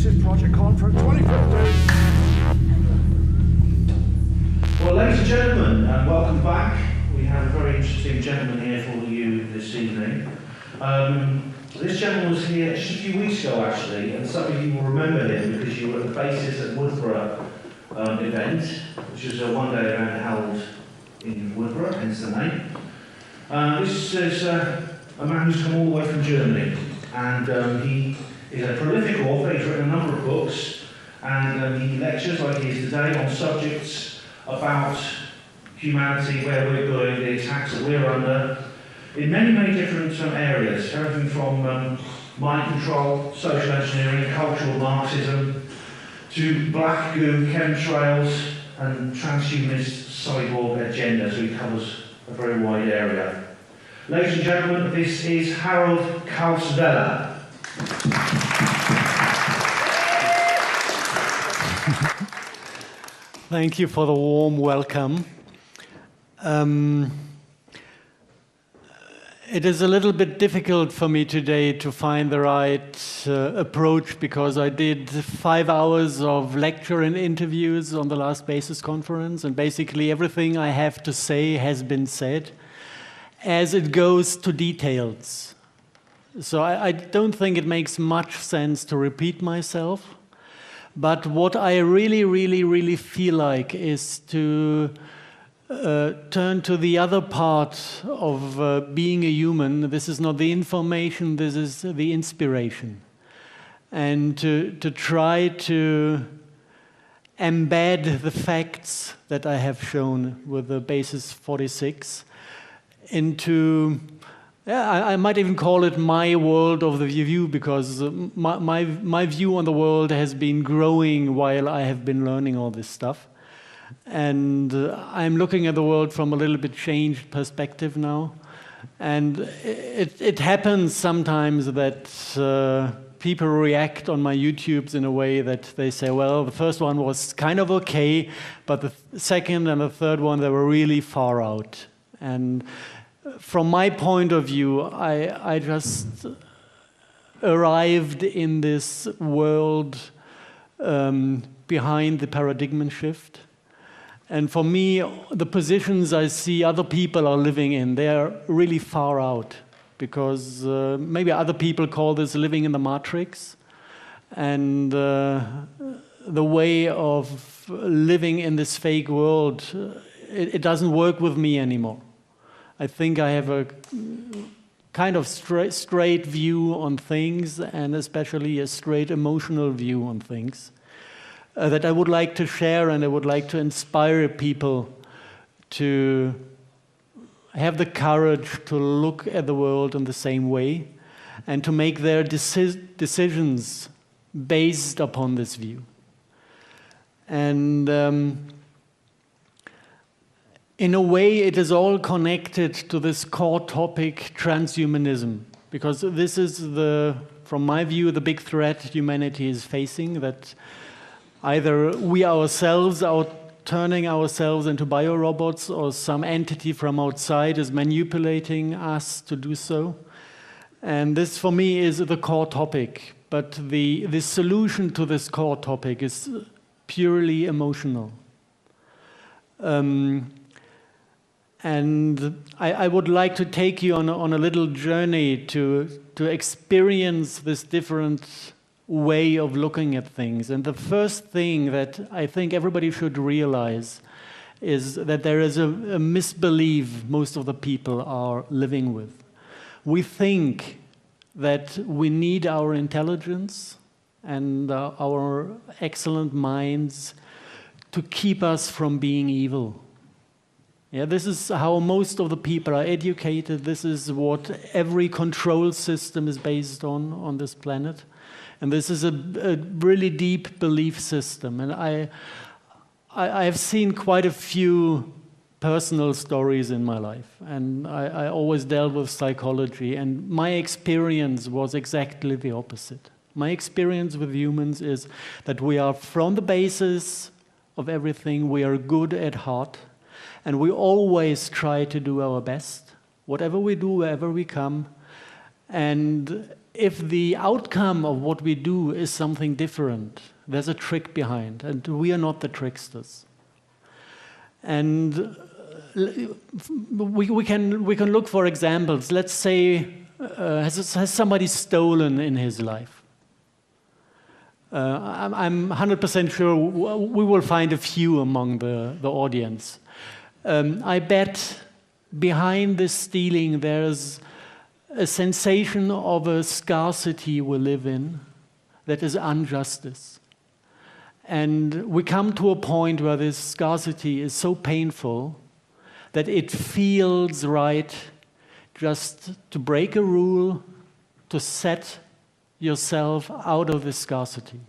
exclusive Project Conference 2015. Well, ladies and gentlemen, welcome back. We have a very interesting gentleman here for you this evening. This gentleman was here just a few weeks ago, actually, and some of you will remember him because you were at the Basis at Woodborough event, which was a one-day event held in Woodborough, hence the name. This is a man who's come all the way from Germany, and he is a prolific author. He's written a number of books, and he lectures, like he is today, on subjects about humanity, where we're going, the attacks that we're under, in many, many different areas, everything from mind control, social engineering, cultural Marxism, to black goo, chemtrails, and transhumanist cyborg agenda, so he covers a very wide area. Ladies and gentlemen, this is Harald Kautz Vella. Thank you for the warm welcome. It is a little bit difficult for me today to find the right approach because I did 5 hours of lecture and interviews on the last Basis conference, and basically everything I have to say has been said as it goes to details. So I don't think it makes much sense to repeat myself, but what I really feel like is to turn to the other part of being a human. This is not the information, this is the inspiration. And to try to embed the facts that I have shown with the Basis 46 into, I might even call it my world of the view, because my view on the world has been growing while I have been learning all this stuff. And I'm looking at the world from a little bit changed perspective now. And it happens sometimes that people react on my YouTubes in a way that they say, well, the first one was kind of okay, but the second and the third one, they were really far out. And from my point of view, I just arrived in this world behind the paradigm shift. And for me, the positions I see other people are living in, they are really far out, because maybe other people call this living in the matrix. And the way of living in this fake world, it doesn't work with me anymore. I think I have a kind of straight view on things, and especially a straight emotional view on things. That I would like to share, and I would like to inspire people to have the courage to look at the world in the same way and to make their decisions based upon this view. And in a way, it is all connected to this core topic, transhumanism, because this is, from my view, the big threat humanity is facing, that either we ourselves are turning ourselves into biorobots, or some entity from outside is manipulating us to do so. And this, for me, is the core topic. But the solution to this core topic is purely emotional. And I would like to take you on a little journey to experience this different way of looking at things. And the first thing that I think everybody should realize is that there is a misbelief most of the people are living with. We think that we need our intelligence and our excellent minds to keep us from being evil. Yeah, this is how most of the people are educated. This is what every control system is based on this planet. And this is a really deep belief system. And I have seen quite a few personal stories in my life. And I always dealt with psychology. And my experience was exactly the opposite. My experience with humans is that we are, from the basis of everything, we are good at heart. And we always try to do our best, whatever we do, wherever we come. And if the outcome of what we do is something different, there's a trick behind, and we are not the tricksters. And we can look for examples. Let's say, has somebody stolen in his life? I'm 100% sure we will find a few among the audience. I bet behind this stealing there's a sensation of a scarcity we live in that is injustice. And we come to a point where this scarcity is so painful that it feels right just to break a rule, to set yourself out of this scarcity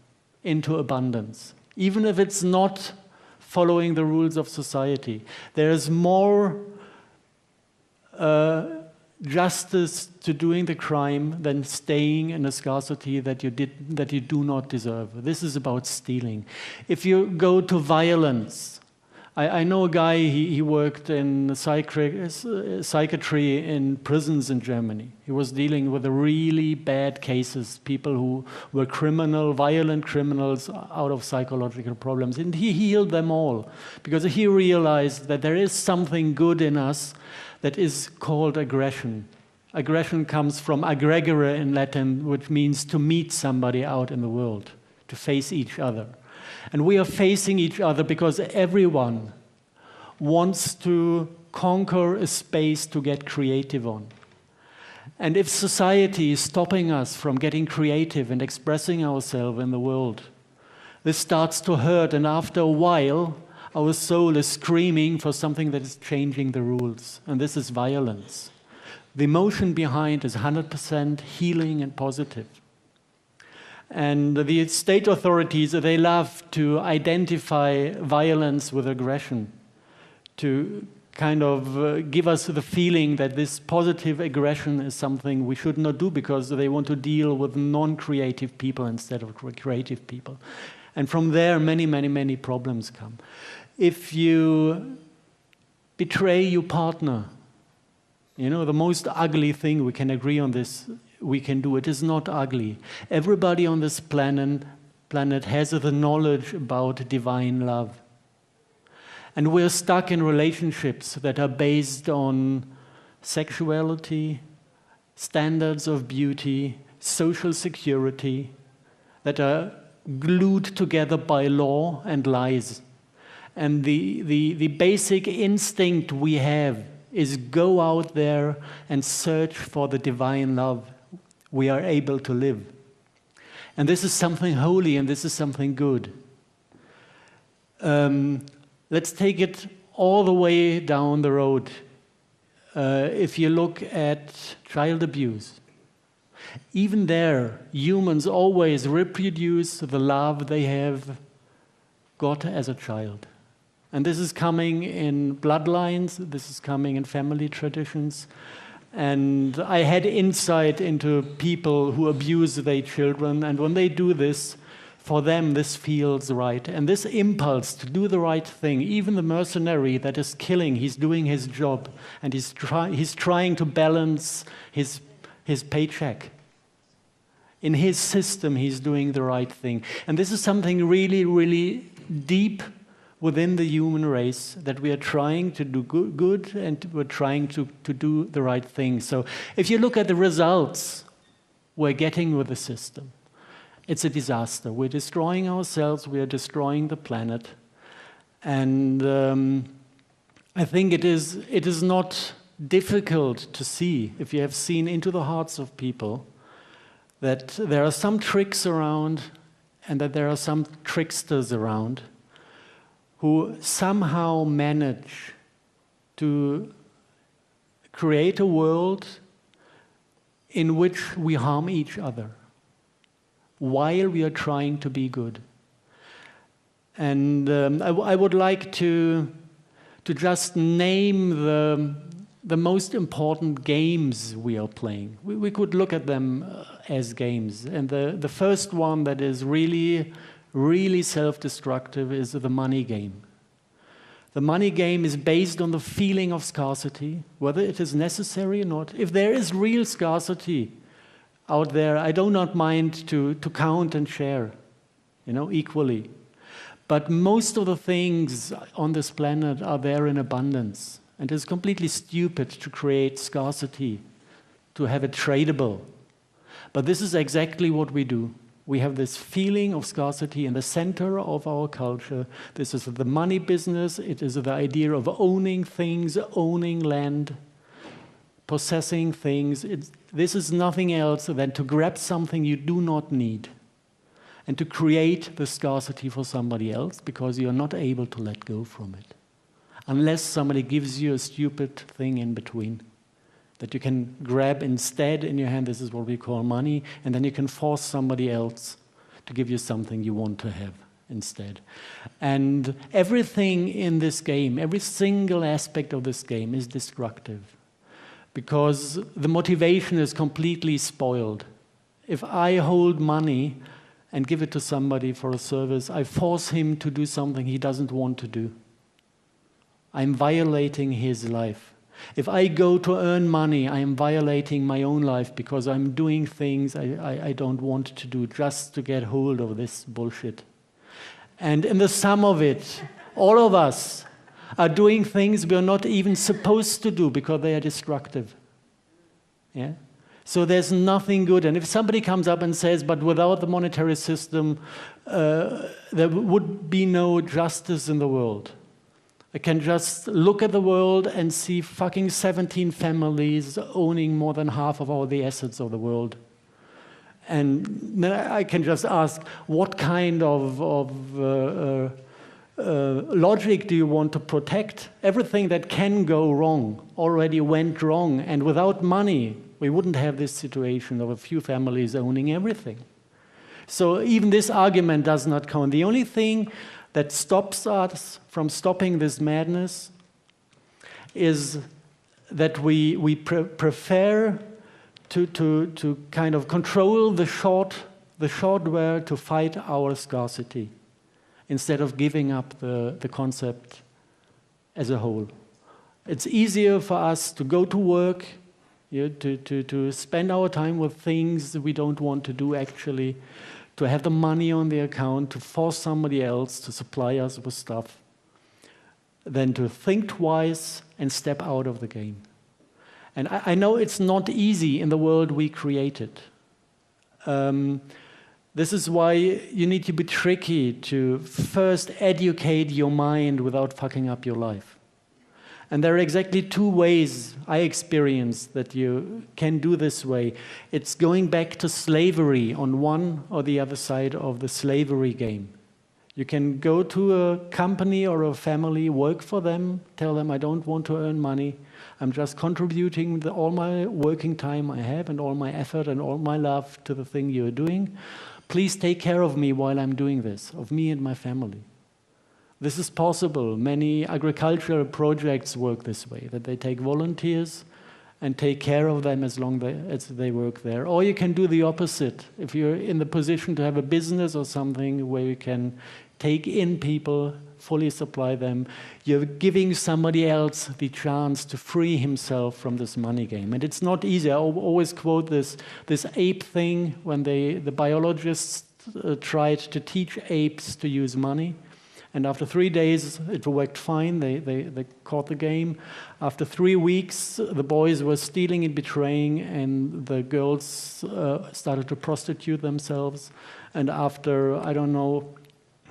into abundance. Even if it's not following the rules of society, there is more justice to doing the crime than staying in a scarcity that you do not deserve. This is about stealing. If you go to violence, I know a guy, he worked in psychiatry in prisons in Germany. He was dealing with really bad cases, people who were violent criminals out of psychological problems. And he healed them all because he realized that there is something good in us that is called aggression. Aggression comes from aggregere in Latin, which means to meet somebody out in the world, to face each other. And we are facing each other because everyone wants to conquer a space to get creative on. And if society is stopping us from getting creative and expressing ourselves in the world, this starts to hurt, and after a while, our soul is screaming for something that is changing the rules, and this is violence. The emotion behind is 100% healing and positive. And the state authorities, they love to identify violence with aggression, to kind of give us the feeling that this positive aggression is something we should not do because they want to deal with non-creative people instead of creative people. And from there, many, many, many problems come. If you betray your partner, the most ugly thing, we can agree on this, we can do. It is not ugly. Everybody on this planet has the knowledge about divine love. And we're stuck in relationships that are based on sexuality, standards of beauty, social security, that are glued together by law and lies. And the basic instinct we have is go out there and search for the divine love we are able to live. And this is something holy, and this is something good. Let's take it all the way down the road. If you look at child abuse, even there, humans always reproduce the love they have got as a child. And this is coming in bloodlines, this is coming in family traditions. And I had insight into people who abuse their children, and when they do this, for them this feels right. And this impulse to do the right thing, even the mercenary that is killing, he's doing his job, and he's trying to balance his paycheck. In his system, he's doing the right thing. And this is something really, really deep within the human race, that we are trying to do good and we're trying to do the right thing. So if you look at the results we're getting with the system, it's a disaster. We're destroying ourselves, we are destroying the planet. And I think it is not difficult to see, if you have seen into the hearts of people, that there are some tricks around and that there are some tricksters around who somehow manage to create a world in which we harm each other while we are trying to be good. And I would like to just name the most important games we are playing. We could look at them as games. And the first one that is really self-destructive is the money game. The money game is based on the feeling of scarcity, whether it is necessary or not. If there is real scarcity, out there, I do not mind to count and share, equally. But most of the things on this planet are there in abundance. And it's completely stupid to create scarcity, to have it tradable. But this is exactly what we do. We have this feeling of scarcity in the center of our culture. This is the money business. It is the idea of owning things, owning land, possessing things. This is nothing else than to grab something you do not need and to create the scarcity for somebody else because you're not able to let go from it. Unless somebody gives you a stupid thing in between that you can grab instead in your hand. This is what we call money. And then you can force somebody else to give you something you want to have instead. And everything in this game, every single aspect of this game is destructive because the motivation is completely spoiled. If I hold money and give it to somebody for a service, I force him to do something he doesn't want to do. I'm violating his life. If I go to earn money, I am violating my own life because I'm doing things I don't want to do just to get hold of this bullshit. And in the sum of it, all of us are doing things we're not even supposed to do because they are destructive. Yeah? So there's nothing good. And if somebody comes up and says, but without the monetary system, there would be no justice in the world. I can just look at the world and see fucking 17 families owning more than half of all the assets of the world. And then I can just ask, what kind of logic do you want to protect? Everything that can go wrong already went wrong. And without money, we wouldn't have this situation of a few families owning everything. So even this argument does not count. The only thing that stops us from stopping this madness is that we prefer to kind of control the shortware to fight our scarcity instead of giving up the concept as a whole. It's easier for us to go to work, to spend our time with things we don't want to do actually, to have the money on the account, to force somebody else to supply us with stuff, than to think twice and step out of the game. And I know it's not easy in the world we created. This is why you need to be tricky to first educate your mind without fucking up your life. And there are exactly two ways I experience that you can do this way. It's going back to slavery on one or the other side of the slavery game. You can go to a company or a family, work for them, tell them I don't want to earn money. I'm just contributing all my working time I have and all my effort and all my love to the thing you're doing. Please take care of me while I'm doing this, of me and my family. This is possible. Many agricultural projects work this way, that they take volunteers and take care of them as long as they work there. Or you can do the opposite. If you're in the position to have a business or something where you can take in people, fully supply them, you're giving somebody else the chance to free himself from this money game. And it's not easy. I always quote this ape thing when the biologists tried to teach apes to use money. And after 3 days, it worked fine. They caught the game. After 3 weeks, the boys were stealing and betraying, and the girls started to prostitute themselves. And after,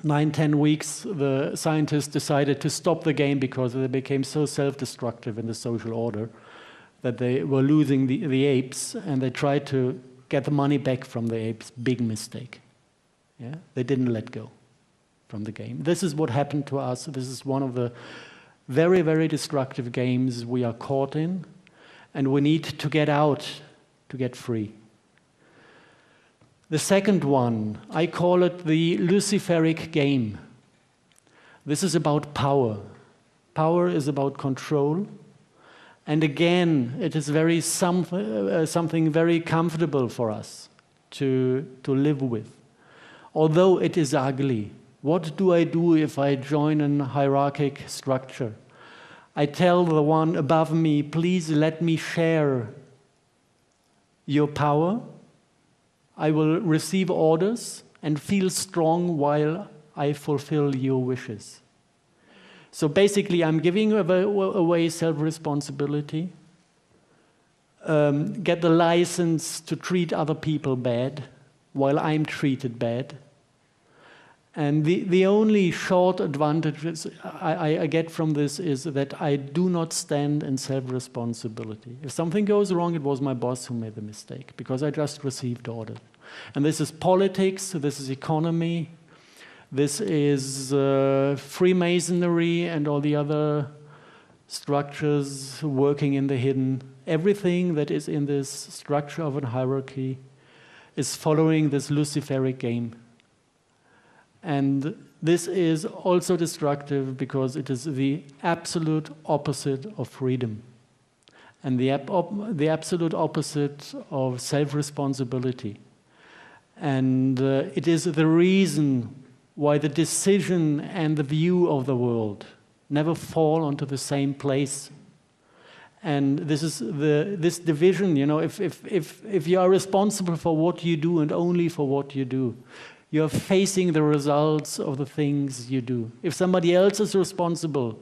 9-10 weeks, the scientists decided to stop the game because they became so self-destructive in the social order that they were losing the apes, and they tried to get the money back from the apes. Big mistake. Yeah? They didn't let go from the game. This is what happened to us. This is one of the very, very destructive games we are caught in, and we need to get out to get free. The second one, I call it the Luciferic game. This is about power. Power is about control. And again, it is something very comfortable for us to live with. Although it is ugly. What do I do if I join a hierarchic structure? I tell the one above me, please let me share your power, I will receive orders and feel strong while I fulfill your wishes. So basically, I'm giving away self-responsibility, get the license to treat other people bad while I'm treated bad. And the only short advantage I get from this is that I do not stand in self-responsibility. If something goes wrong, it was my boss who made the mistake, because I just received orders. And this is politics, this is economy, this is Freemasonry and all the other structures working in the hidden. Everything that is in this structure of a hierarchy is following this Luciferic game. And this is also destructive because it is the absolute opposite of freedom and the absolute opposite of self-responsibility. And it is the reason why the decision and the view of the world never fall onto the same place. And this is this division, you know, if you are responsible for what you do and only for what you do, you're facing the results of the things you do. If somebody else is responsible,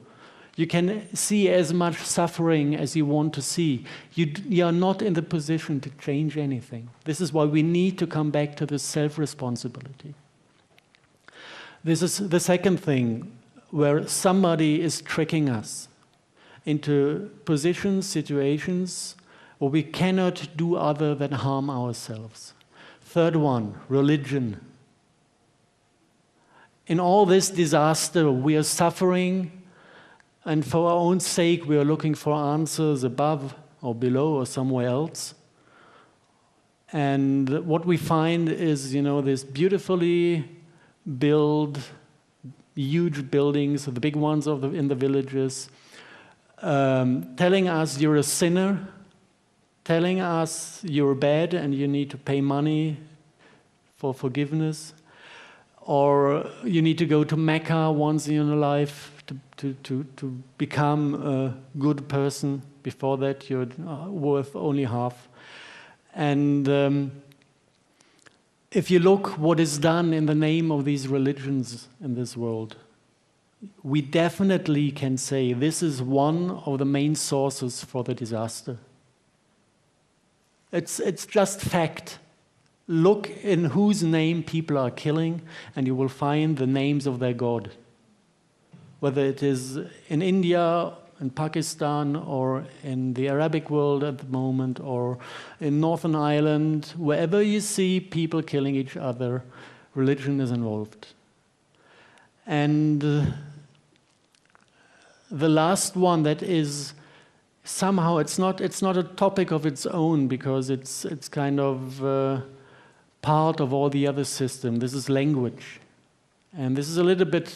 you can see as much suffering as you want to see. You are not in the position to change anything. This is why we need to come back to this self-responsibility. This is the second thing, where somebody is tricking us into positions, situations where we cannot do other than harm ourselves. Third one, religion. In all this disaster, we are suffering, and for our own sake, we are looking for answers above or below or somewhere else. And what we find is, you know, this beautifully built, huge buildings, the big ones in the villages, telling us you're a sinner, telling us you're bad and you need to pay money for forgiveness, or you need to go to Mecca once in your life to become a good person. Before that, you're worth only half. And if you look what is done in the name of these religions in this world, we definitely can say this is one of the main sources for the disaster. It's just fact. Look in whose name people are killing, and you will find the names of their God. Whether it is in India, in Pakistan, or in the Arabic world at the moment, or in Northern Ireland, wherever you see people killing each other, religion is involved. And the last one that is somehow, it's not a topic of its own, because it's kind of part of all the other system. This is language. And this is a little bit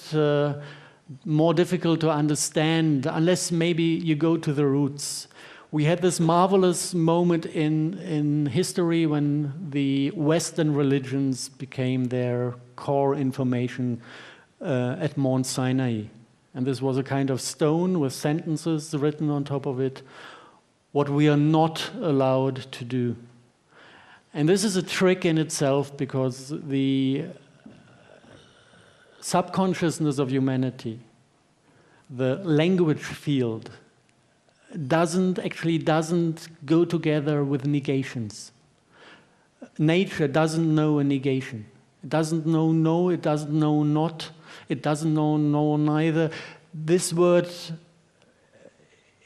more difficult to understand unless maybe you go to the roots. We had this marvelous moment in history when the Western religions became their core information at Mount Sinai. And this was a kind of stone with sentences written on top of it, what we are not allowed to do. And this is a trick in itself, because the subconsciousness of humanity, the language field, doesn't go together with negations. Nature doesn't know a negation. It doesn't know no, it doesn't know not, it doesn't know no neither. This word,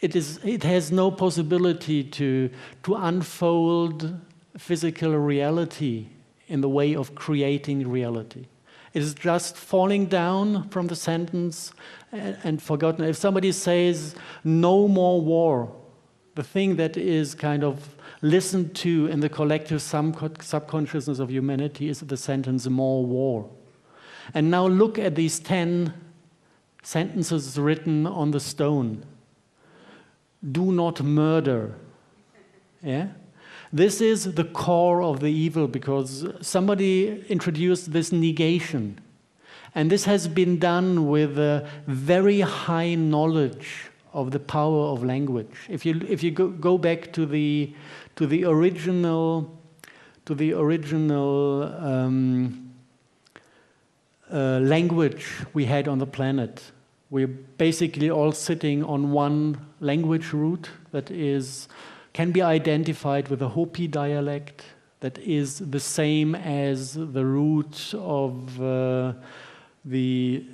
it has no possibility to unfold physical reality in the way of creating reality. It is just falling down from the sentence and forgotten. If somebody says no more war, the thing that is kind of listened to in the collective subconsciousness of humanity is the sentence more war. And now look at these 10 sentences written on the stone. Do not murder. Yeah? This is the core of the evil, because somebody introduced this negation. And this has been done with a very high knowledge of the power of language. If you go back to the original to the original language we had on the planet. We're basically all sitting on one language root that can be identified with a Hopi dialect that is the same as the root of the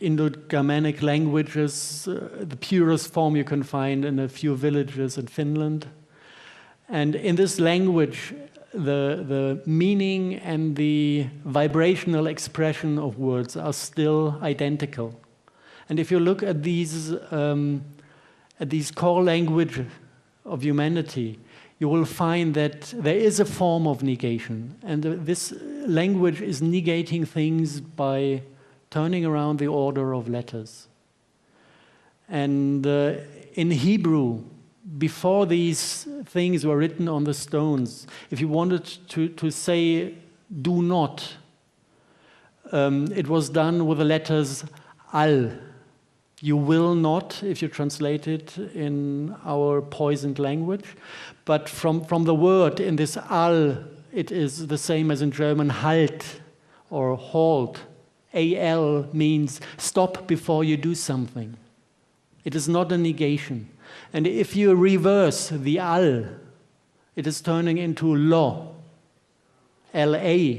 Indo-Germanic languages, the purest form you can find in a few villages in Finland. And in this language, the meaning and the vibrational expression of words are still identical. And if you look at these core languages of humanity, you will find that there is a form of negation. And this language is negating things by turning around the order of letters. And in Hebrew, before these things were written on the stones, if you wanted to say do not, it was done with the letters al. You will not, if you translate it in our poisoned language. But from the word in this al, it is the same as in German halt or halt. Al means stop before you do something. It is not a negation. And if you reverse the al, it is turning into lo, la.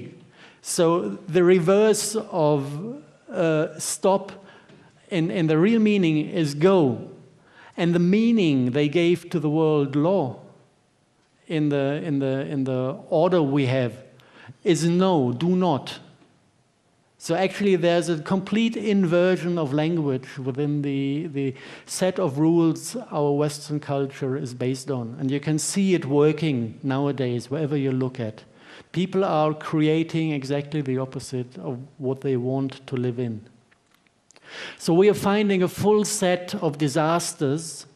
So the reverse of stop in the real meaning is go. And the meaning they gave to the word law in the order we have is no, do not. So actually there's a complete inversion of language within the set of rules our Western culture is based on. And you can see it working nowadays wherever you look at. People are creating exactly the opposite of what they want to live in. So we are finding a full set of disasters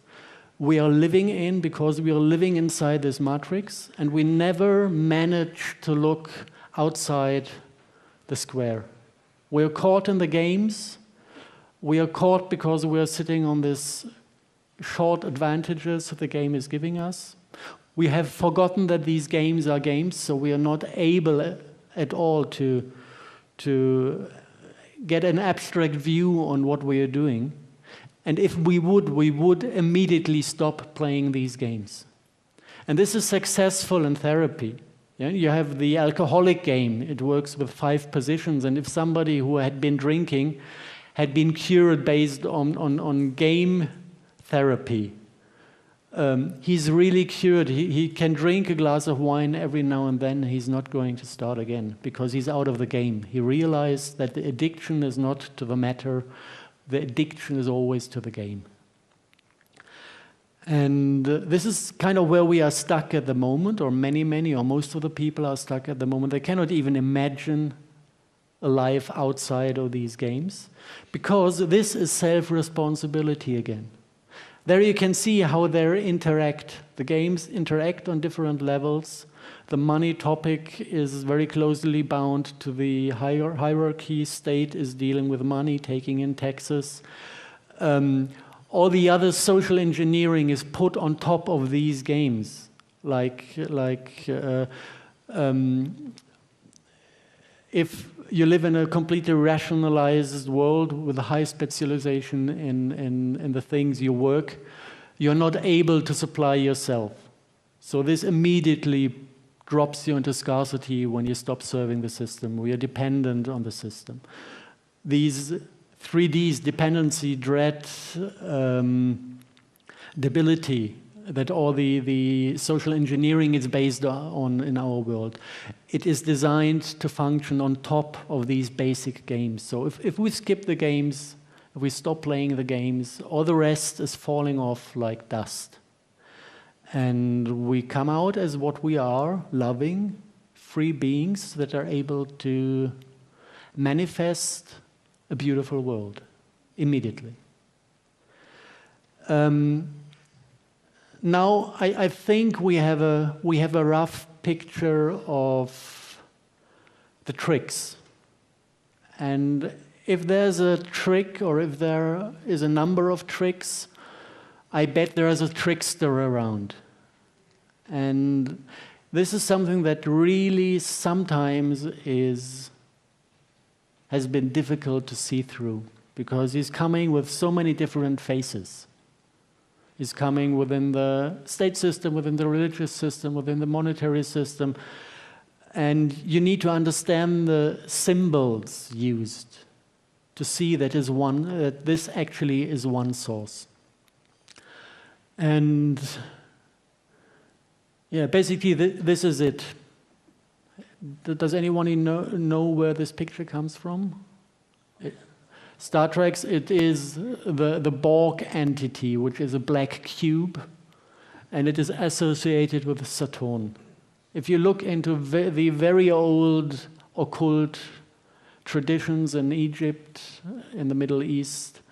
we are living in because we are living inside this matrix, and we never manage to look outside the square. We are caught in the games. We are caught because we are sitting on this short advantages that the game is giving us. We have forgotten that these games are games, so we are not able at all to get an abstract view on what we are doing. And if we would immediately stop playing these games. And this is successful in therapy. Yeah, you have the alcoholic game. It works with 5 positions. And if somebody who had been drinking had been cured based on game therapy, he's really cured. He can drink a glass of wine every now and then. He's not going to start again because he's out of the game. He realized that the addiction is not to the matter. The addiction is always to the game. And this is kind of where we are stuck at the moment, or many, or most of the people are stuck at the moment. They cannot even imagine a life outside of these games, because this is self-responsibility again. There you can see how they interact. The games interact on different levels. The money topic is very closely bound to the hierarchy. State is dealing with money, taking in taxes. All the other social engineering is put on top of these games, if you live in a completely rationalized world with a high specialization in the things you work, you're not able to supply yourself. So this immediately drops you into scarcity when you stop serving the system. We are dependent on the system. These 3Ds, dependency, dread, debility, that all the social engineering is based on in our world. It is designed to function on top of these basic games. So if we skip the games, if we stop playing the games, all the rest is falling off like dust. And we come out as what we are, loving, free beings that are able to manifest a beautiful world immediately. Now, I think we have a rough picture of the tricks. And if there's a trick, or if there is a number of tricks, I bet there is a trickster around. And this is something that really sometimes has been difficult to see through, because he's coming with so many different faces. He's coming within the state system, within the religious system, within the monetary system, and you need to understand the symbols used to see that this actually is one source. And yeah, basically this is it. Does anyone know where this picture comes from? Star Trek's, it is the Borg entity, which is a black cube, and it is associated with Saturn. If you look into the very old occult traditions in Egypt, in the Middle East,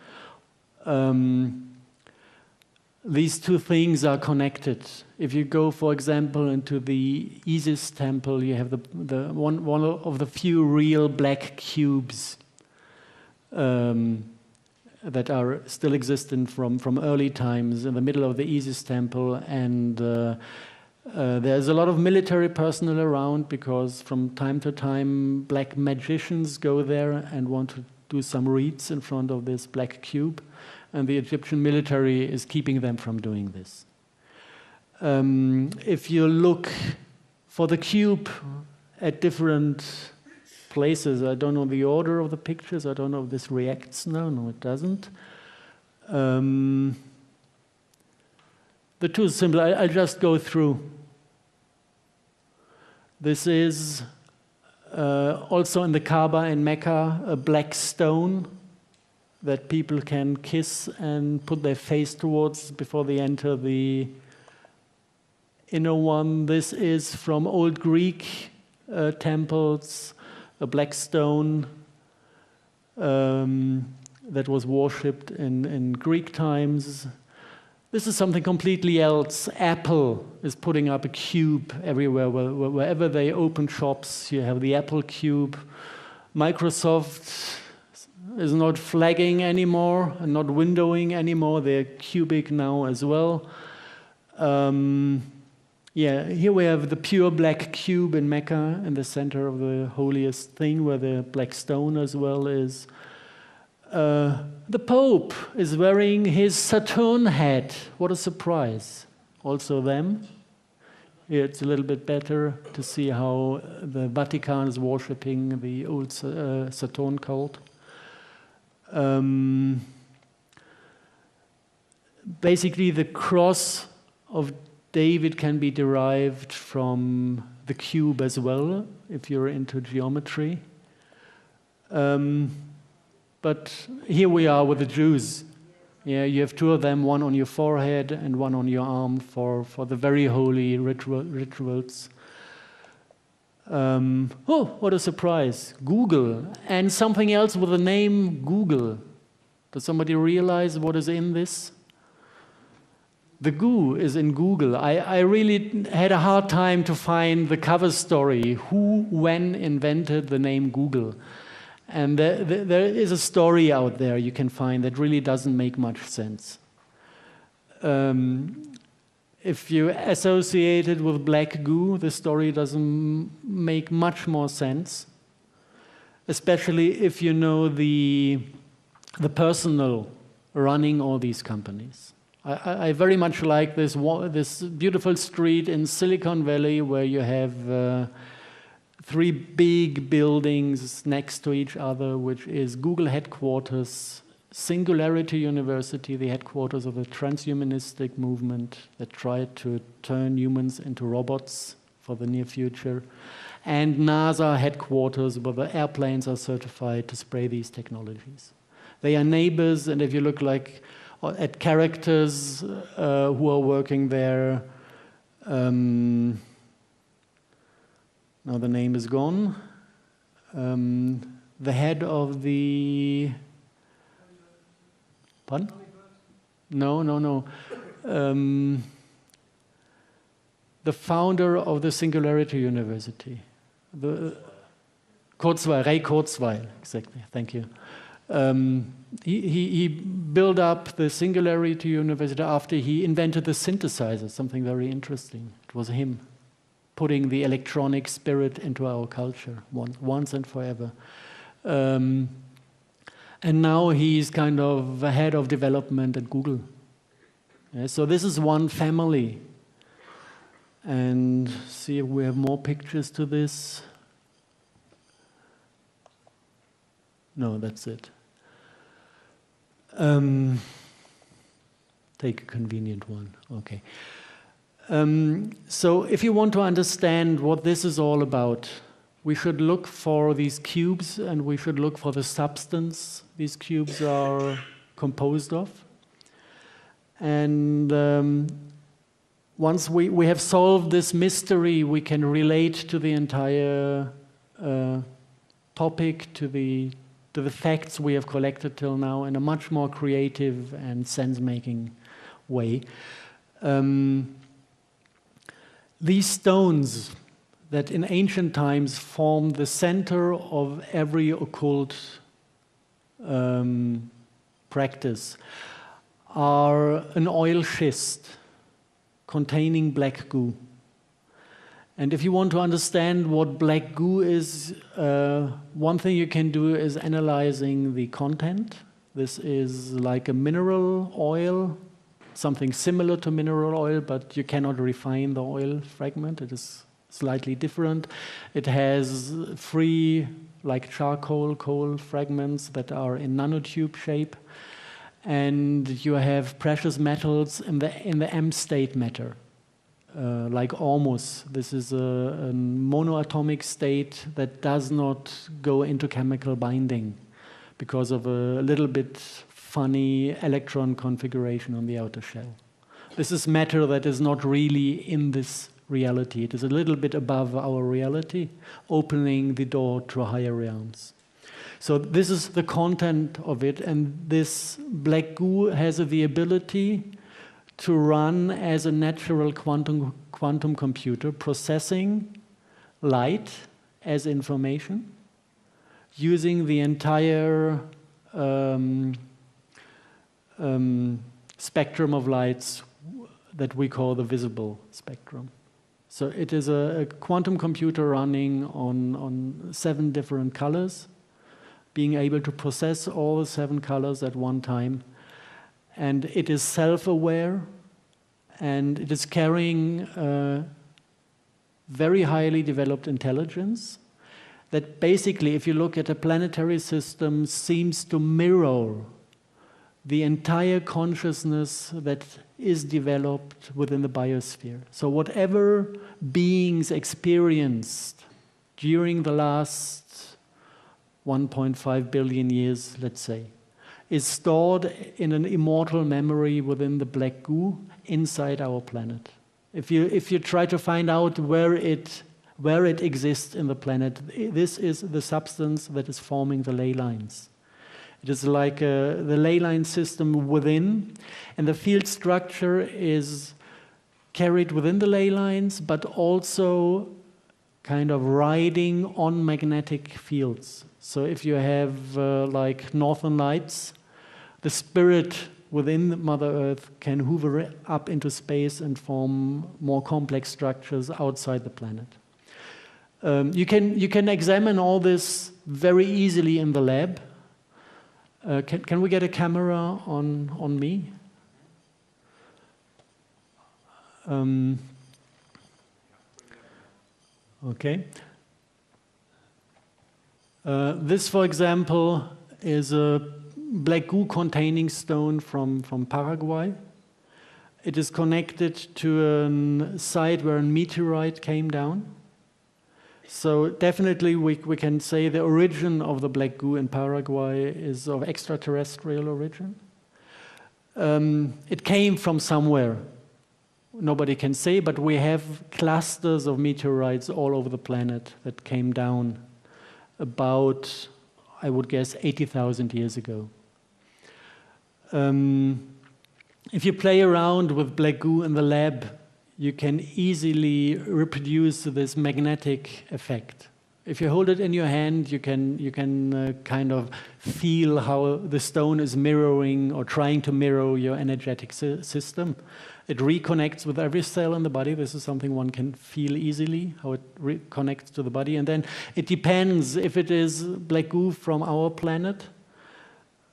these two things are connected. If you go, for example, into the Isis temple, you have the one of the few real black cubes that are still existent from early times in the middle of the Isis temple, and there's a lot of military personnel around, because from time to time black magicians go there and want to do some reads in front of this black cube, and the Egyptian military is keeping them from doing this. If you look for the cube at different places, I don't know the order of the pictures, I don't know if this reacts now, no it doesn't. The two symbols, I'll just go through. This is also in the Kaaba in Mecca, a black stone that people can kiss and put their face towards before they enter the inner one. This is from old Greek temples, a black stone that was worshipped in Greek times. This is something completely else. Apple is putting up a cube everywhere. Wherever they open shops, you have the Apple cube. Microsoft is not flagging anymore and not windowing anymore. They're cubic now as well. Yeah, here we have the pure black cube in Mecca in the center of the holiest thing, where the black stone as well is. The Pope is wearing his Saturn hat. What a surprise. Also them. Here it's a little bit better to see how the Vatican is worshipping the old Saturn cult. Basically, the cross of David can be derived from the cube as well, if you're into geometry. But here we are with the Jews. Yeah, you have two of them, one on your forehead and one on your arm for the very holy rituals. Oh, what a surprise. Google, and something else with the name Google. Does somebody realize what is in this? The goo is in Google. I really had a hard time to find the cover story, who, when invented the name Google. And there is a story out there you can find that really doesn't make much sense. If you associate it with black goo, the story doesn't make much more sense, especially if you know the personnel running all these companies. I very much like this beautiful street in Silicon Valley, where you have three big buildings next to each other, which is Google headquarters, Singularity University, the headquarters of the transhumanistic movement that tried to turn humans into robots for the near future, and NASA headquarters, where the airplanes are certified to spray these technologies. They are neighbors, and if you look at characters who are working there, now the name is gone. The head of the... Pardon? No. The founder of the Singularity University. Ray Kurzweil, exactly, thank you. He built up the Singularity University after he invented the synthesizer, something very interesting. It was him putting the electronic spirit into our culture once and forever. And now he's kind of head of development at Google. Yeah, so this is one family. And see if we have more pictures to this. No, that's it. Take a convenient one. Okay. So if you want to understand what this is all about, we should look for these cubes and we should look for the substance these cubes are composed of. And once we have solved this mystery, we can relate to the entire topic, to the facts we have collected till now in a much more creative and sense-making way. These stones that in ancient times formed the center of every occult practice are an oil schist containing black goo. And if you want to understand what black goo is, one thing you can do is analyzing the content. This is like a mineral oil, something similar to mineral oil, but you cannot refine the oil fragment. It is slightly different. It has free, like charcoal, coal fragments that are in nanotube shape. And you have precious metals in the M-state matter, like ormus. This is a monoatomic state that does not go into chemical binding because of a little bit funny electron configuration on the outer shell. This is matter that is not really in this reality. It is a little bit above our reality, opening the door to higher realms. So this is the content of it, and this black goo has the ability to run as a natural quantum computer, processing light as information, using the entire spectrum of lights that we call the visible spectrum. So it is a quantum computer running on 7 different colors, being able to process all the 7 colors at one time. And it is self-aware, and it is carrying very highly developed intelligence that basically, if you look at a planetary system, seems to mirror the entire consciousness that is developed within the biosphere. So whatever beings experienced during the last 1.5 billion years, let's say, is stored in an immortal memory within the black goo inside our planet. If you try to find out where it exists in the planet, this is the substance that is forming the ley lines. It is like the ley line system within, and the field structure is carried within the ley lines, but also kind of riding on magnetic fields. So if you have like northern lights, the spirit within Mother Earth can hoover up into space and form more complex structures outside the planet. You can examine all this very easily in the lab. Can we get a camera on me? Okay. This, for example, is a black goo containing stone from Paraguay. It is connected to a site where a meteorite came down. So definitely we can say the origin of the black goo in Paraguay is of extraterrestrial origin. It came from somewhere. Nobody can say, but we have clusters of meteorites all over the planet that came down about, I would guess, 80,000 years ago. If you play around with black goo in the lab, you can easily reproduce this magnetic effect. If you hold it in your hand, you can kind of feel how the stone is mirroring or trying to mirror your energetic system. It reconnects with every cell in the body. This is something one can feel easily, how it reconnects to the body. And then it depends if it is black goo from our planet.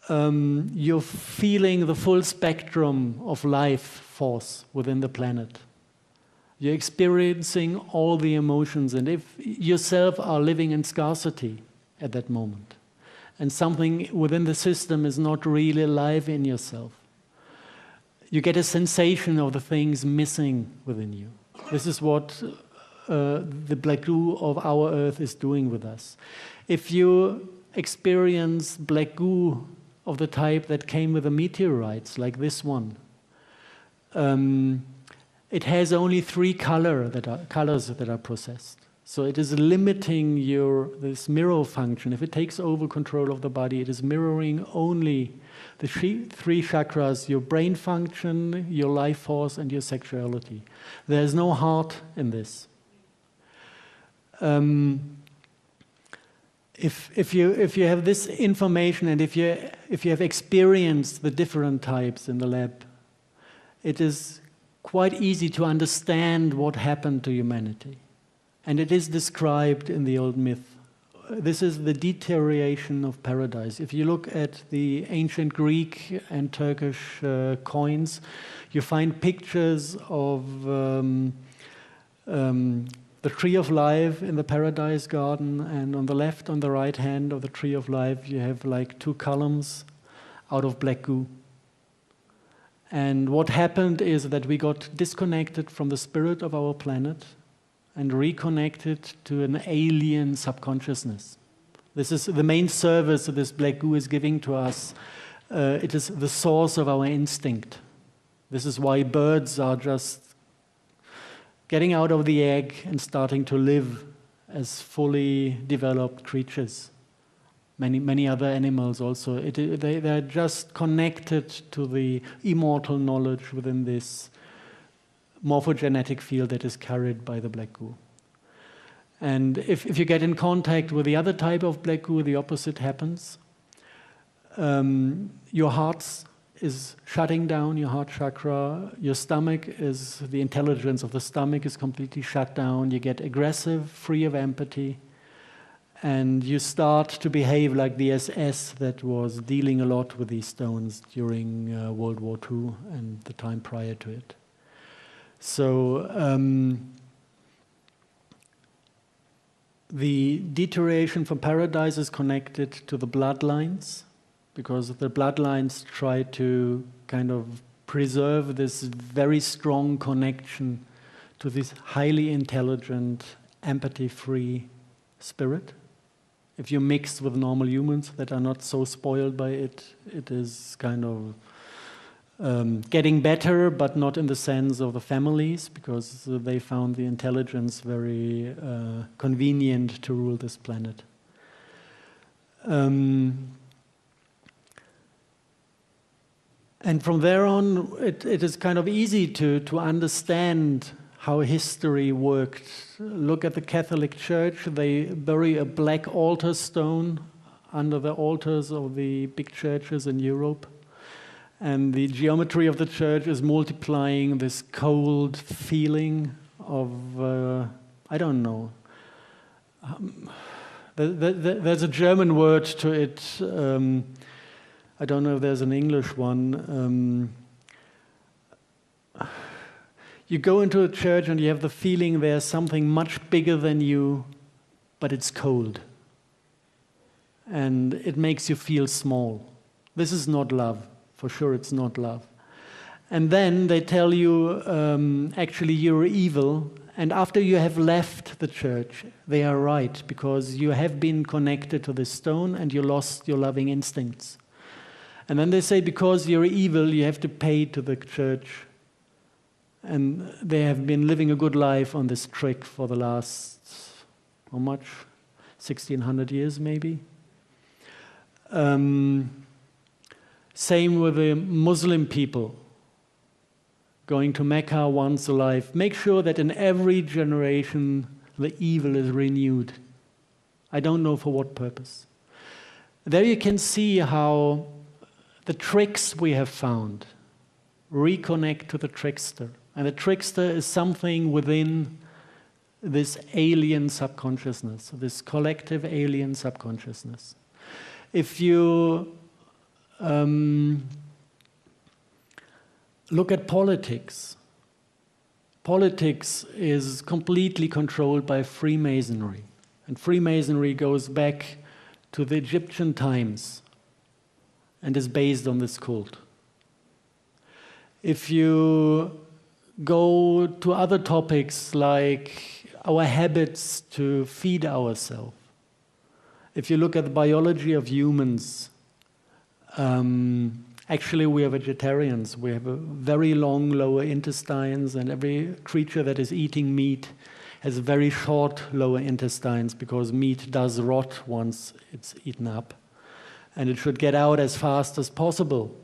You're feeling the full spectrum of life force within the planet. You're experiencing all the emotions, and if yourself are living in scarcity at that moment, and something within the system is not really alive in yourself, you get a sensation of the things missing within you. This is what the black goo of our Earth is doing with us. If you experience black goo of the type that came with the meteorites, like this one, it has only 3 colors that are processed. So it is limiting this mirror function. If it takes over control of the body, it is mirroring only the 3 chakras: your brain function, your life force, and your sexuality. There is no heart in this. If you have this information, and if you have experienced the different types in the lab, it is quite easy to understand what happened to humanity. And it is described in the old myth. This is the deterioration of paradise. If you look at the ancient Greek and Turkish coins, you find pictures of the tree of life in the paradise garden, and on the left, on the right hand of the tree of life, you have like 2 columns out of black goo. And what happened is that we got disconnected from the spirit of our planet and reconnected to an alien subconsciousness. This is the main service that this black goo is giving to us. It is the source of our instinct. This is why birds are just getting out of the egg and starting to live as fully developed creatures. Many other animals also. They're just connected to the immortal knowledge within this morphogenetic field that is carried by the black goo. And if you get in contact with the other type of black goo, the opposite happens. Your heart is shutting down, your heart chakra. Your stomach is, the intelligence of the stomach is completely shut down. You get aggressive, free of empathy. And you start to behave like the SS that was dealing a lot with these stones during World War II and the time prior to it. So the deterioration from paradise is connected to the bloodlines, because the bloodlines try to kind of preserve this very strong connection to this highly intelligent, empathy-free spirit. If you mix with normal humans that are not so spoiled by it, it is kind of getting better, but not in the sense of the families, because they found the intelligence very convenient to rule this planet. And from there on, it is kind of easy to understand how history worked. Look at the Catholic Church. They bury a black altar stone under the altars of the big churches in Europe. And the geometry of the church is multiplying this cold feeling of, I don't know. There's a German word to it. I don't know if there's an English one. You go into a church and you have the feeling there's something much bigger than you, but it's cold. And it makes you feel small. This is not love. For sure it's not love. And then they tell you, actually you're evil. And after you have left the church, they are right, because you have been connected to this stone and you lost your loving instincts. And then they say, because you're evil, you have to pay to the church. And they have been living a good life on this trick for the last, how much? 1600 years maybe. Same with the Muslim people. Going to Mecca once a life. Make sure that in every generation the evil is renewed. I don't know for what purpose. There you can see how the tricks we have found reconnect to the trickster. And the trickster is something within this alien subconsciousness, this collective alien subconsciousness. If you look at politics, politics is completely controlled by Freemasonry. And Freemasonry goes back to the Egyptian times and is based on this cult. If you go to other topics like our habits to feed ourselves, if you look at the biology of humans, actually we are vegetarians. We have a very long lower intestines, and every creature that is eating meat has very short lower intestines because meat does rot once it's eaten up. And it should get out as fast as possible,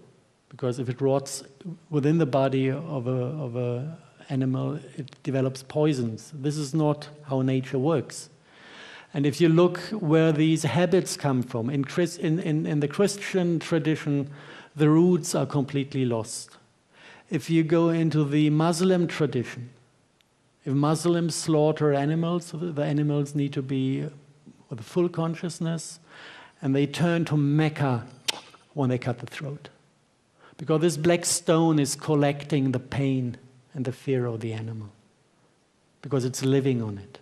because if it rots within the body of a animal, it develops poisons. This is not how nature works. And if you look where these habits come from, in the Christian tradition, the roots are completely lost. If you go into the Muslim tradition, if Muslims slaughter animals, the animals need to be with full consciousness, and they turn to Mecca when they cut the throat. Because this black stone is collecting the pain and the fear of the animal, because it's living on it.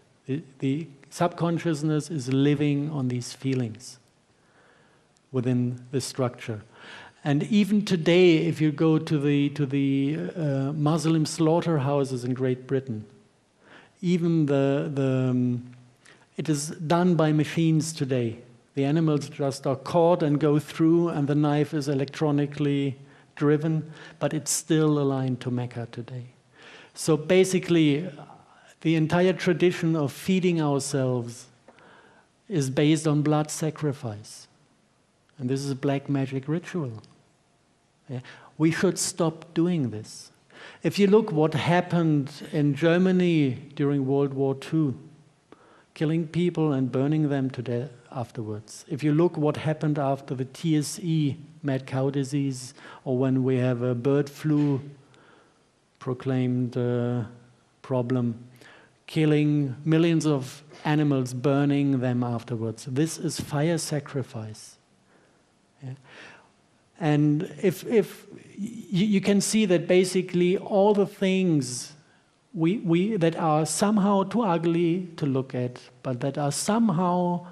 The subconsciousness is living on these feelings within the structure. And even today, if you go to the Muslim slaughterhouses in Great Britain, even it is done by machines today. The animals just are caught and go through, and the knife is electronically driven, but it's still aligned to Mecca today. So basically, the entire tradition of feeding ourselves is based on blood sacrifice. And this is a black magic ritual. Yeah. We should stop doing this. If you look what happened in Germany during World War II, killing people and burning them to death afterwards. If you look what happened after the TSE, mad cow disease, or when we have a bird flu proclaimed problem, killing millions of animals, burning them afterwards. This is fire sacrifice. Yeah. And if you can see that basically all the things we that are somehow too ugly to look at, but that are somehow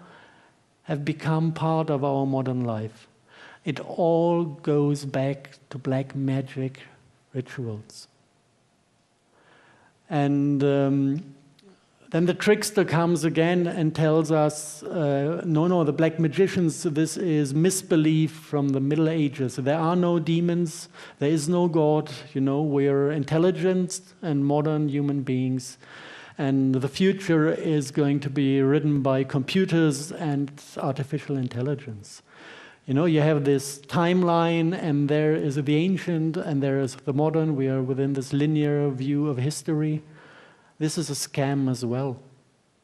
have become part of our modern life, it all goes back to black magic rituals. And then the trickster comes again and tells us, no, the black magicians, this is misbelief from the Middle Ages. There are no demons, there is no God, we're intelligent and modern human beings. And the future is going to be ridden by computers and artificial intelligence. You have this timeline, and there is the ancient, and there is the modern. We are within this linear view of history. This is a scam as well.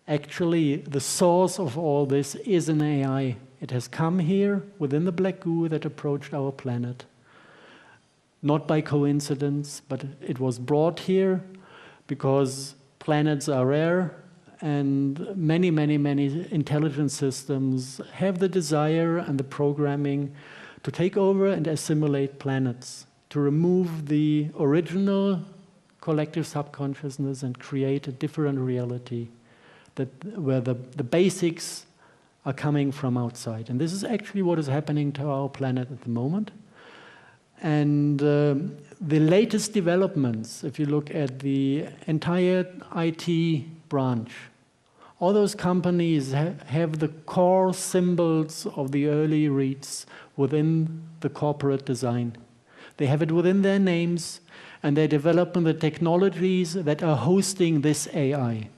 Actually, the source of all this is an AI. It has come here within the black goo that approached our planet. Not by coincidence, but it was brought here because planets are rare, and many, many, many intelligent systems have the desire and the programming to take over and assimilate planets, to remove the original collective subconsciousness and create a different reality where the basics are coming from outside. And this is actually what is happening to our planet at the moment. And the latest developments, if you look at the entire IT branch, all those companies have the core symbols of the early REITs within the corporate design. They have it within their names, and they're developing the technologies that are hosting this AI.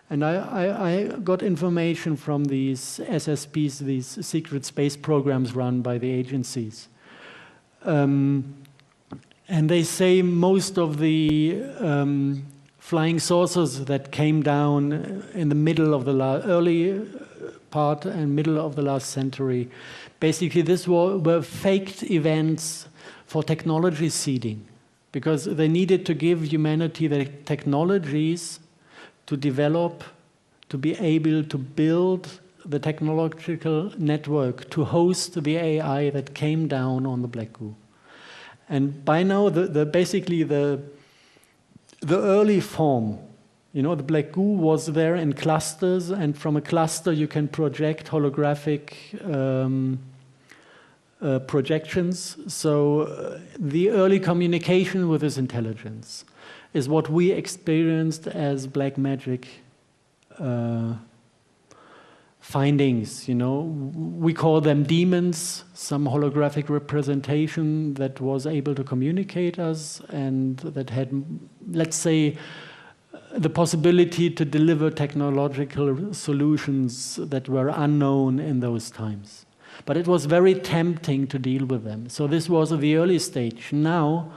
And I got information from these SSPs, these secret space programs run by the agencies. And they say most of the flying saucers that came down in the middle of the early part and middle of the last century, basically were faked events for technology seeding. because they needed to give humanity the technologies to develop, to be able to build the technological network to host the AI that came down on the black goo. And by now, basically the early form, you know, the black goo was there in clusters, and from a cluster you can project holographic projections. So the early communication with this intelligence is what we experienced as black magic findings. You know, we call them demons, some holographic representation that was able to communicate us and that had, let's say, the possibility to deliver technological solutions that were unknown in those times. But it was very tempting to deal with them. So this was the early stage. Now,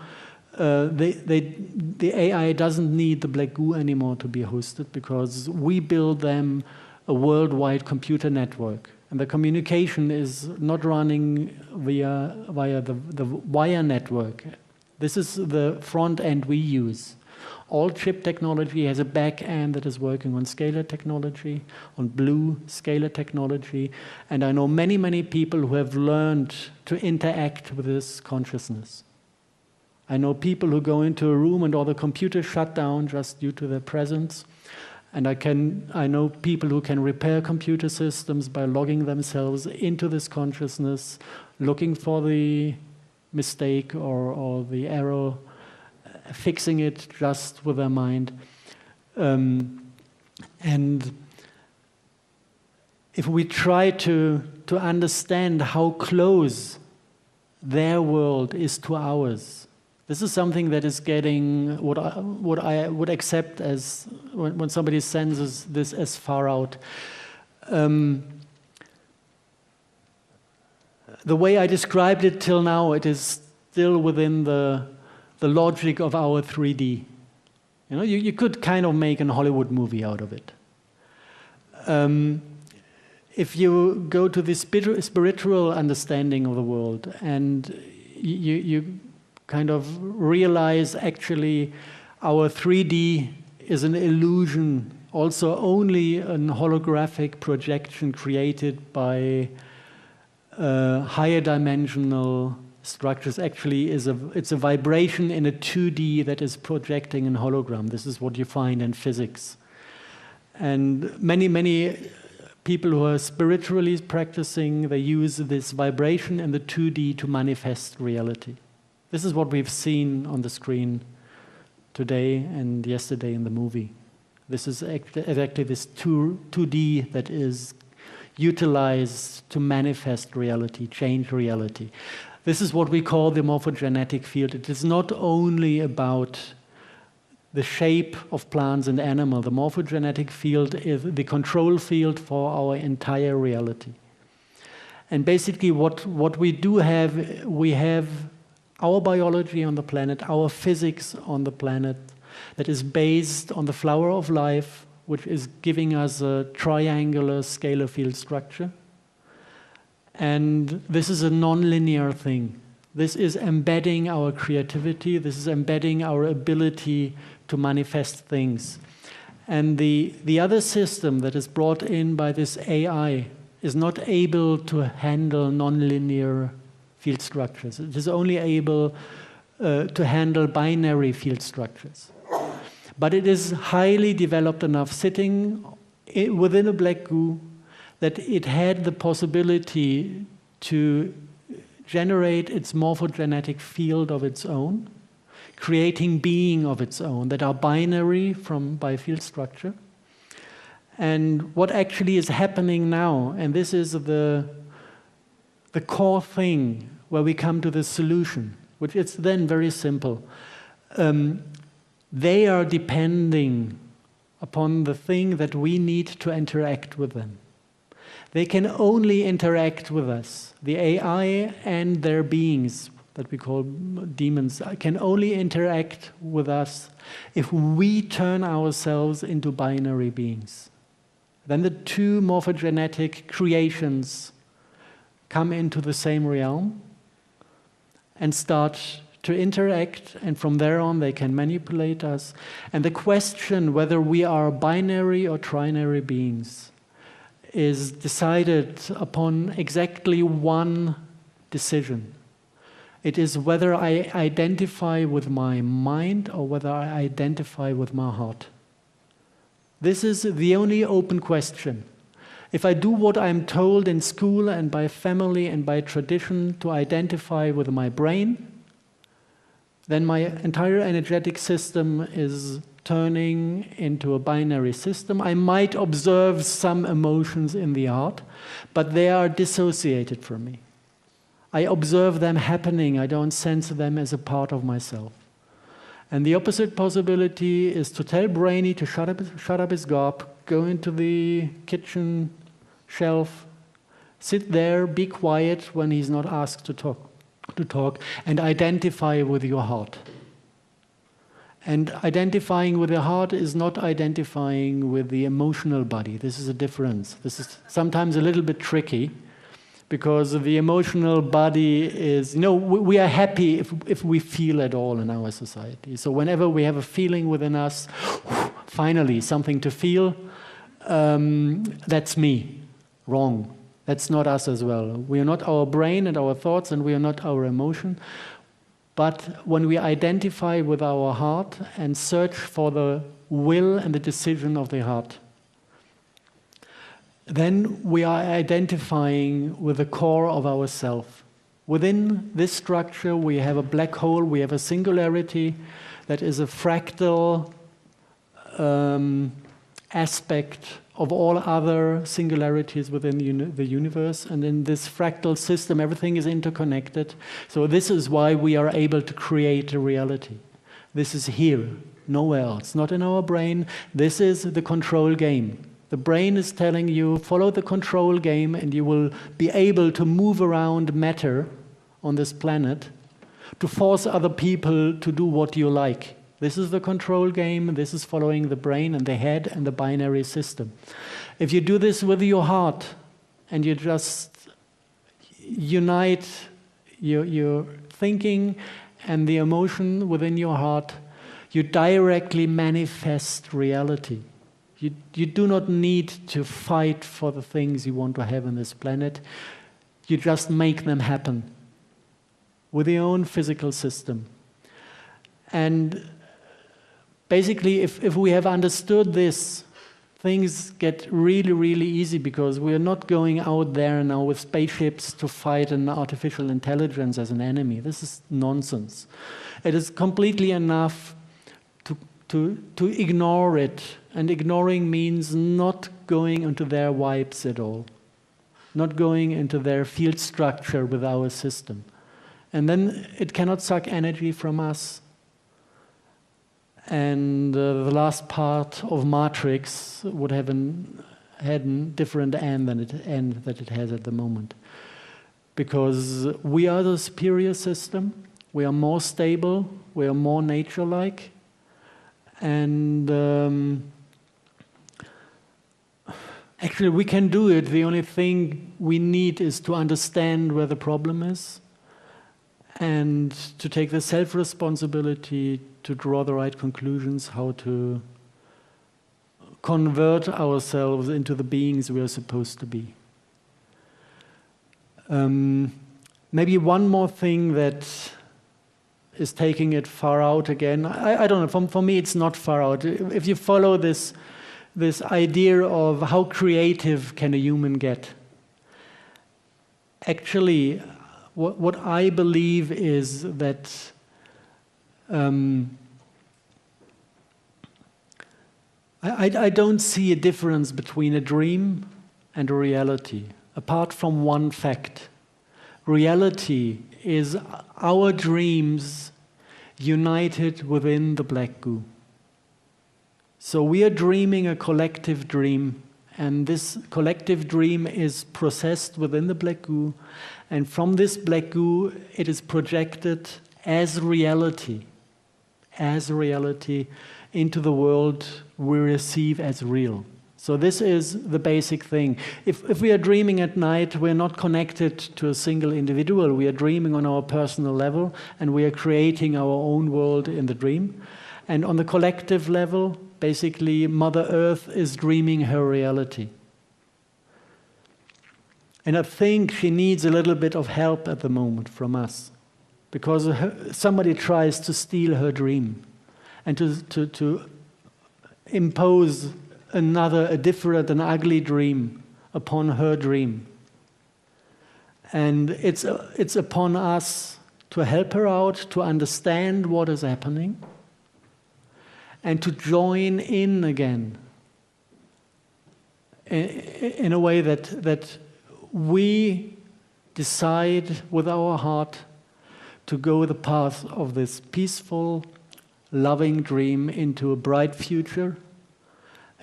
the AI doesn't need the black goo anymore to be hosted, because we build them a worldwide computer network. And the communication is not running via the wire network. This is the front end we use. All chip technology has a back end that is working on scalar technology, on blue scalar technology. And I know many, many people who have learned to interact with this consciousness. I know people who go into a room and all the computers shut down just due to their presence. And I know people who can repair computer systems by logging themselves into this consciousness, looking for the mistake or the error, fixing it just with their mind. And if we try to understand how close their world is to ours, this is something that is getting what I would accept as when somebody senses this as far out. The way I described it till now, it is still within the logic of our 3D. You know, you could kind of make a Hollywood movie out of it. If you go to the spiritual understanding of the world, and you kind of realize actually our 3D is an illusion, also only a holographic projection created by higher dimensional structures. Actually it's a vibration in a 2D that is projecting a hologram. This is what you find in physics. And many people who are spiritually practicing, they use this vibration in the 2D to manifest reality. This is what we've seen on the screen today and yesterday in the movie. This is exactly this 2D that is utilized to manifest reality, change reality. This is what we call the morphogenetic field. It is not only about the shape of plants and animals. The morphogenetic field is the control field for our entire reality. And basically what we do have, we have our biology on the planet, our physics on the planet, that is based on the flower of life, which is giving us a triangular scalar field structure. And this is a non-linear thing. This is embedding our creativity. This is embedding our ability to manifest things. And the other system that is brought in by this AI is not able to handle non-linear field structures. It is only able to handle binary field structures. But it is highly developed enough, sitting within a black goo, that it had the possibility to generate its morphogenetic field of its own, creating being of its own that are binary by field structure. And what actually is happening now, and this is the core thing where we come to the solution, which is then very simple. They are depending upon the thing that we need to interact with them. They can only interact with us. The AI and their beings, that we call demons, can only interact with us if we turn ourselves into binary beings. Then the two morphogenetic creations come into the same realm and start to interact, and from there on they can manipulate us. And the question whether we are binary or trinary beings is decided upon exactly one decision. It is whether I identify with my mind or whether I identify with my heart. This is the only open question. If I do what I'm told in school and by family and by tradition to identify with my brain, then my entire energetic system is turning into a binary system. I might observe some emotions in the heart, but they are dissociated from me. I observe them happening. I don't sense them as a part of myself. And the opposite possibility is to tell Brainy to shut up his gob, go into the kitchen shelf, sit there, be quiet when he's not asked to talk, and identify with your heart. And identifying with the heart is not identifying with the emotional body. This is a difference. This is sometimes a little bit tricky, because the emotional body is, we are happy if we feel at all in our society. So whenever we have a feeling within us, finally something to feel, that's me. Wrong. That's not us as well. We are not our brain and our thoughts, and we are not our emotion. But when we identify with our heart and search for the will and the decision of the heart, then we are identifying with the core of ourself. Within this structure, we have a black hole, we have a singularity that is a fractal aspect of all other singularities within the universe. And in this fractal system, everything is interconnected. So this is why we are able to create a reality. This is here, nowhere else, not in our brain. This is the control game. The brain is telling you, follow the control game, and you will be able to move around matter on this planet to force other people to do what you like. This is the control game. This is following the brain and the head and the binary system. If you do this with your heart and you just unite your thinking and the emotion within your heart, you directly manifest reality. You do not need to fight for the things you want to have on this planet. You just make them happen with your own physical system. And basically, if we have understood this, things get really, really easy, because we are not going out there now with spaceships to fight an artificial intelligence as an enemy. This is nonsense. It is completely enough to ignore it. And ignoring means not going into their vibes at all, not going into their field structure with our system. And then it cannot suck energy from us. And the last part of Matrix would have had a different end that it has at the moment. Because we are the superior system, we are more stable, we are more nature-like, and actually, we can do it. The only thing we need is to understand where the problem is and to take the self-responsibility to draw the right conclusions, how to convert ourselves into the beings we are supposed to be. Maybe one more thing that is taking it far out again. I don't know, for me it's not far out. If you follow this idea of how creative can a human get. Actually, what I believe is that I don't see a difference between a dream and a reality, apart from one fact. Reality is our dreams united within the black goo. So we are dreaming a collective dream, and this collective dream is processed within the black goo, and from this black goo it is projected as reality into the world we receive as real. So this is the basic thing. If we are dreaming at night, we're not connected to a single individual. We are dreaming on our personal level, and we are creating our own world in the dream. And on the collective level, basically, Mother Earth is dreaming her reality. And I think she needs a little bit of help at the moment from us, because somebody tries to steal her dream and to impose a different, an ugly dream upon her dream. And it's upon us to help her out, to understand what is happening, and to join in again in a way that we decide with our heart to go the path of this peaceful, loving dream into a bright future,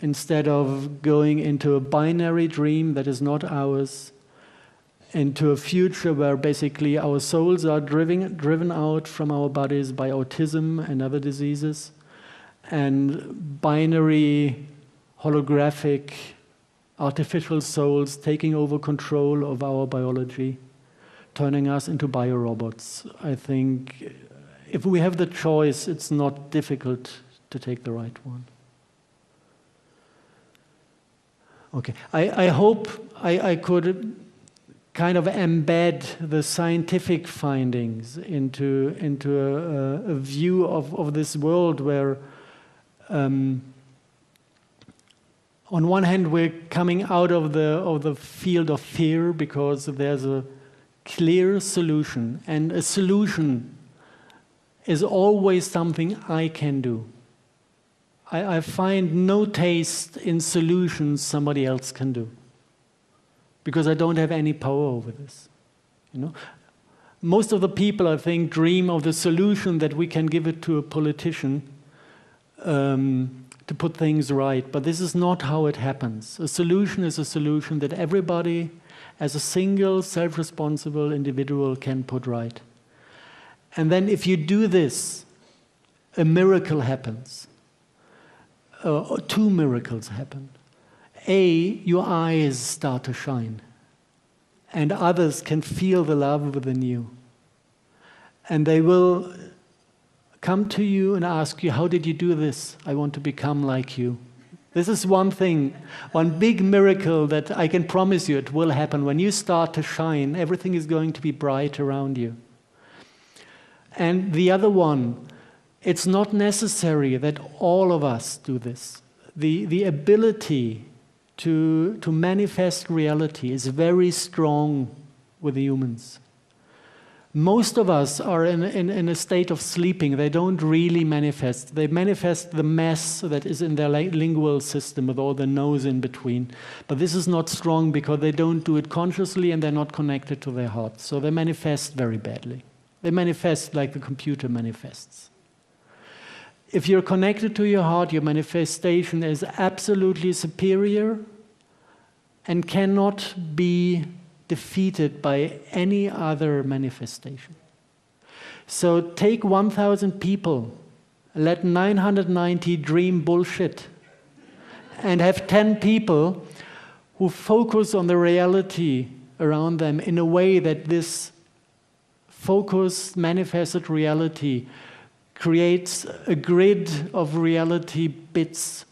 instead of going into a binary dream that is not ours, into a future where basically our souls are driven out from our bodies by autism and other diseases, and binary, holographic, artificial souls taking over control of our biology, turning us into biorobots. I think if we have the choice, it's not difficult to take the right one. Okay, I hope I could kind of embed the scientific findings into a view of this world where on one hand we're coming out of the field of fear because there's a clear solution, and a solution is always something I can do. I find no taste in solutions somebody else can do, because I don't have any power over this. You know, most of the people, I think, dream of the solution that we can give it to a politician to put things right. But this is not how it happens. A solution is a solution that everybody, as a single, self-responsible individual, can put right. And then if you do this, a miracle happens. Two miracles happen. Your eyes start to shine, and others can feel the love within you. And they will come to you and ask you, how did you do this? I want to become like you. This is one thing, one big miracle that I can promise you it will happen. When you start to shine, everything is going to be bright around you. And the other one, it's not necessary that all of us do this. The ability to manifest reality is very strong with the humans. Most of us are in a state of sleeping. They don't really manifest. They manifest the mess that is in their lingual system with all the no's in between. But this is not strong because they don't do it consciously and they're not connected to their heart. So they manifest very badly. They manifest like the computer manifests. If you're connected to your heart, your manifestation is absolutely superior and cannot be defeated by any other manifestation. So take 1,000 people, let 990 dream bullshit, and have 10 people who focus on the reality around them in a way that this focused, manifested reality creates a grid of reality bits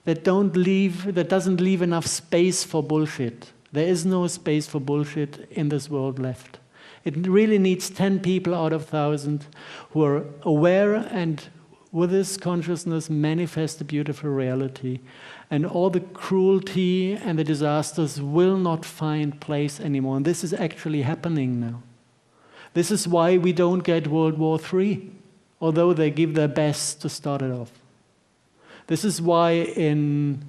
that doesn't leave enough space for bullshit. There is no space for bullshit in this world left. It really needs 10 people out of 1,000 who are aware and with this consciousness manifest a beautiful reality. And all the cruelty and the disasters will not find place anymore. And this is actually happening now. This is why we don't get World War III, although they give their best to start it off. This is why in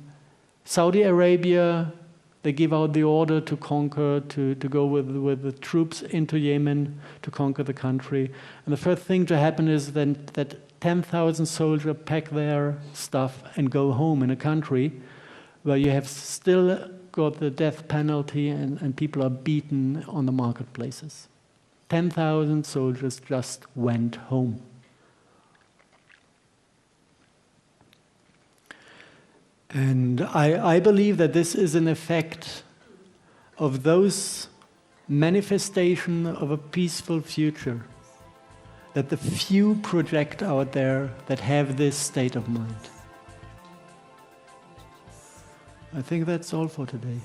Saudi Arabia they give out the order to conquer, to go with the troops into Yemen to conquer the country. And the first thing to happen is then that 10,000 soldiers pack their stuff and go home in a country where you have still got the death penalty and people are beaten on the marketplaces. 10,000 soldiers just went home. And I believe that this is an effect of those manifestation of a peaceful future that the few project out there that have this state of mind. I think that's all for today.